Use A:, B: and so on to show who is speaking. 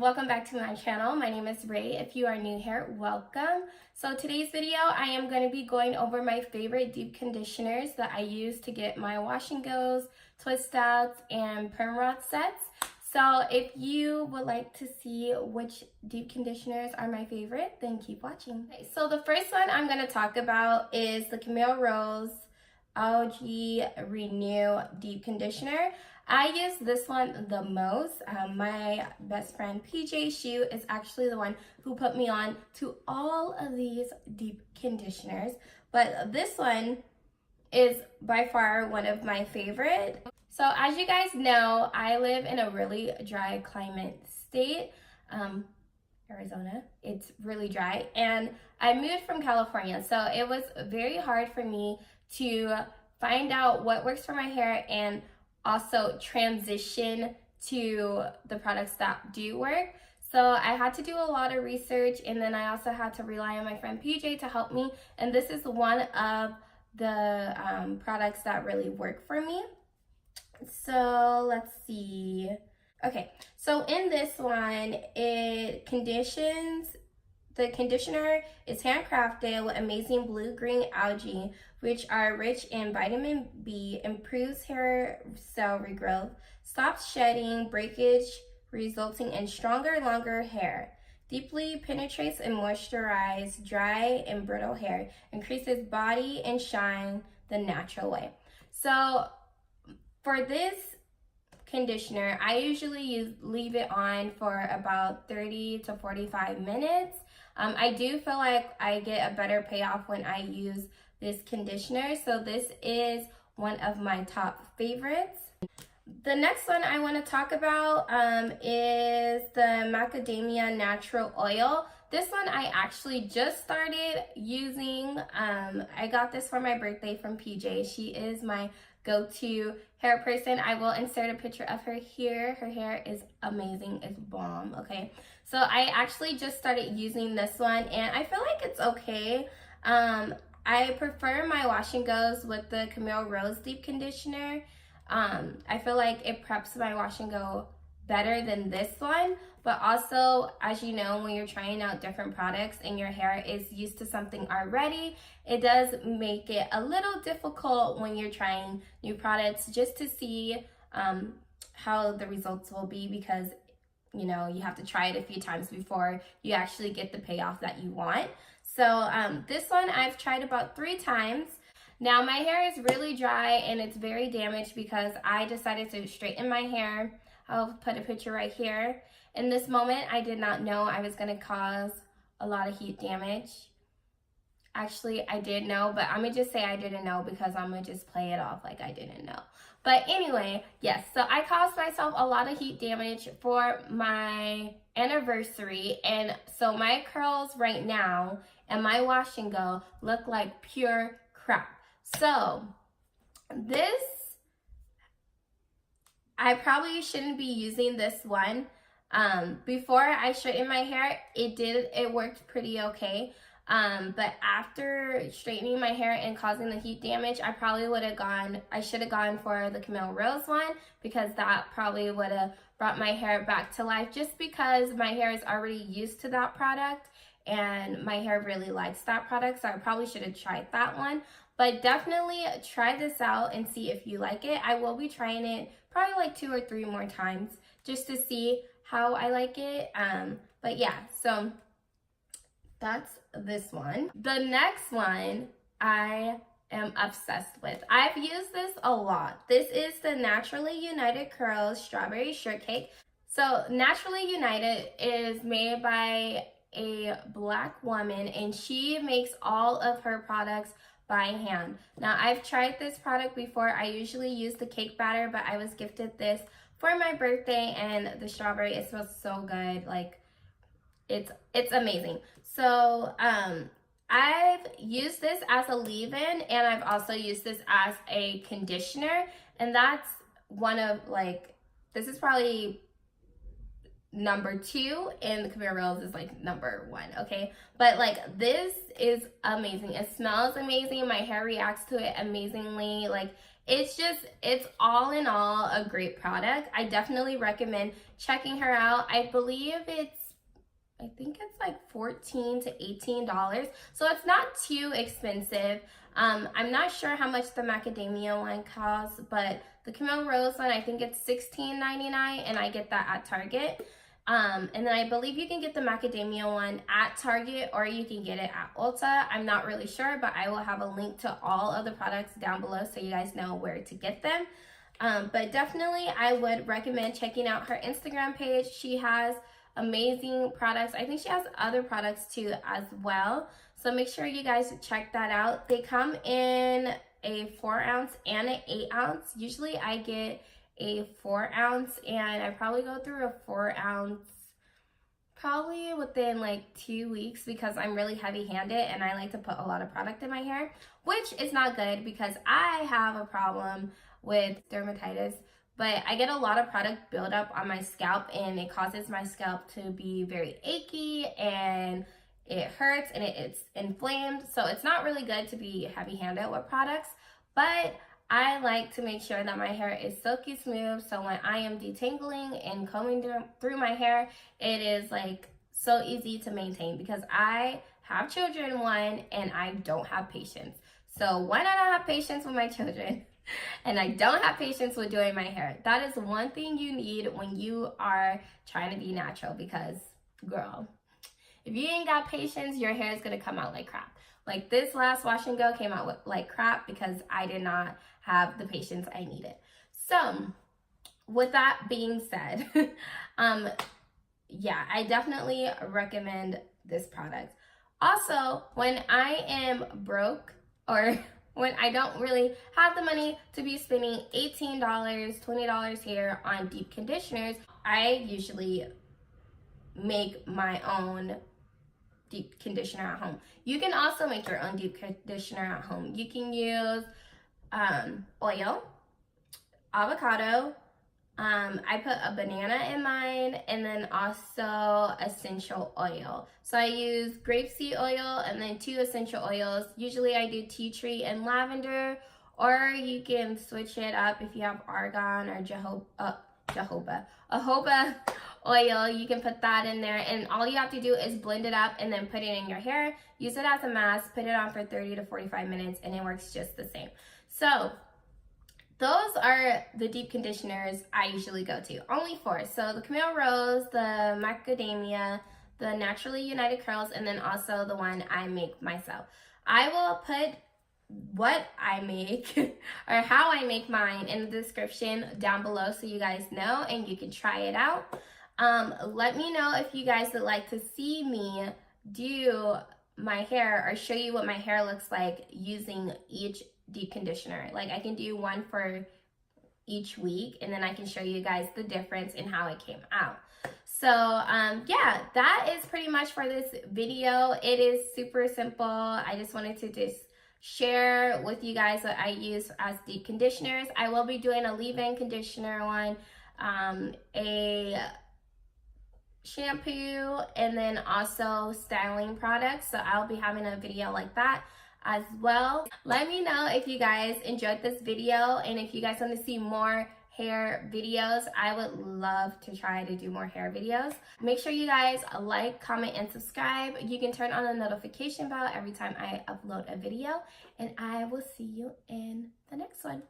A: welcome back to my channel. My name is Ray. If you are new here, welcome. So today's video, I am going to be going over my favorite deep conditioners that I use to get my wash and goes, twist outs, and perm rod sets. So if you would like to see which deep conditioners are my favorite, then keep watching. Okay, so the first one I'm going to talk about is the Camille ALGAE Renew Deep Conditioner. I use this one the most. My best friend PJ Shu is actually the one who put me on to all of these deep conditioners, but this one is by far one of my favorite. So as you guys know, I live in a really dry climate state, Arizona. It's really dry, and I moved from California, so it was very hard for me to find out what works for my hair and also transition to the products that do work. So I had to do a lot of research, and then I also had to rely on my friend PJ to help me, and this is one of the products that really work for me. So let's see. Okay, so in this one, it conditions. The conditioner is handcrafted with amazing blue-green algae, which are rich in vitamin B, improves hair cell regrowth, stops shedding, breakage, resulting in stronger, longer hair, deeply penetrates and moisturizes dry and brittle hair, increases body and shine the natural way. So for this conditioner, I usually leave it on for about 30 to 45 minutes. I do feel like I get a better payoff when I use this conditioner, so this is one of my top favorites. The next one I want to talk about is the Macadamia natural oil. This one I actually just started using. I got this for my birthday from PJ. She is my go-to hair person. I will insert a picture of her here. Her hair is amazing. It's bomb, okay? So I actually just started using this one, and I feel like it's okay. I prefer my wash and goes with the Camille Rose Deep Conditioner. I feel like it preps my wash and go better than this one, but also, as you know, when you're trying out different products and your hair is used to something already, it does make it a little difficult when you're trying new products just to see how the results will be, because you know, you have to try it a few times before you actually get the payoff that you want. So this one I've tried about 3 times. Now my hair is really dry and it's very damaged because I decided to straighten my hair. I'll put a picture right here. In this moment, I did not know I was gonna cause a lot of heat damage. Actually, I did know, but I'm gonna just say I didn't know because I'm gonna just play it off like I didn't know. But anyway, yes, so I caused myself a lot of heat damage for my anniversary, and so my curls right now and my wash and go look like pure crap. So this, I probably shouldn't be using this one. Before I straightened my hair, it worked pretty okay. But after straightening my hair and causing the heat damage, I should have gone for the Camille Rose one, because that probably would have brought my hair back to life, just because my hair is already used to that product and my hair really likes that product. So I probably should have tried that one, but definitely try this out and see if you like it. I will be trying it probably like 2 or 3 more times just to see how I like it. But yeah, so that's this one. The next one I am obsessed with. I've used this a lot. This is the Naturally United Curls Strawberry Shortcake. So Naturally United is made by a Black woman, and she makes all of her products by hand. Now I've tried this product before. I usually use the cake batter, but I was gifted this for my birthday, and the strawberry, it smells so good. Like it's amazing. So I've used this as a leave-in, and I've also used this as a conditioner, and that's one of, like, this is probably number 2, and the Camille Rose is like number 1, okay? But like, this is amazing. It smells amazing. My hair reacts to it amazingly. Like, It's all in all a great product. I definitely recommend checking her out. I think it's like $14 to $18, so it's not too expensive. I'm not sure how much the macadamia one costs, but the Camille Rose one, I think it's $16.99, and I get that at Target. And then I believe you can get the macadamia one at Target, or you can get it at Ulta. I'm not really sure, but I will have a link to all of the products down below so you guys know where to get them. But definitely I would recommend checking out her Instagram page. She has amazing products. I think she has other products too as well. So make sure you guys check that out. They come in a 4-ounce and an 8-ounce. Usually I get a 4-ounce, and I probably go through a 4-ounce probably within like 2 weeks because I'm really heavy-handed and I like to put a lot of product in my hair, which is not good because I have a problem with dermatitis. But I get a lot of product buildup on my scalp, and it causes my scalp to be very achy, and it hurts, and it's inflamed. So it's not really good to be heavy-handed with products, but I like to make sure that my hair is silky smooth. So when I am detangling and combing through my hair, it is like so easy to maintain because I have children, one, and I don't have patience. So when I don't have patience with my children, and I don't have patience with doing my hair. That is one thing you need when you are trying to be natural, because girl, if you ain't got patience, your hair is going to come out like crap. Like this last wash and go came out like crap because I did not have the patience I needed. So with that being said, yeah, I definitely recommend this product. Also, when I am broke, or when I don't really have the money to be spending $18, $20 here on deep conditioners, I usually make my own deep conditioner at home. You can also make your own deep conditioner at home. You can use oil, avocado, I put a banana in mine, and then also essential oil. So I use grapeseed oil and then 2 essential oils. Usually I do tea tree and lavender, or you can switch it up if you have argan or jojoba oil. You can put that in there, and all you have to do is blend it up and then put it in your hair. Use it as a mask, put it on for 30 to 45 minutes, and it works just the same. So those are the deep conditioners I usually go to. Only 4. So the Camille Rose, the Macadamia, the Naturally United Curls, and then also the one I make myself. I will put what I make or how I make mine in the description down below so you guys know and you can try it out. Let me know if you guys would like to see me do my hair or show you what my hair looks like using each deep conditioner. Like I can do one for each week, and then I can show you guys the difference in how it came out. So yeah, that is pretty much for this video. It is super simple. I just wanted to just share with you guys what I use as deep conditioners. I will be doing a leave-in conditioner one, a shampoo, and then also styling products. So I'll be having a video like that as well. Let me know if you guys enjoyed this video, and if you guys want to see more hair videos. I would love to try to do more hair videos. Make sure you guys like, comment, and subscribe. You can turn on the notification bell every time I upload a video, and I will see you in the next one.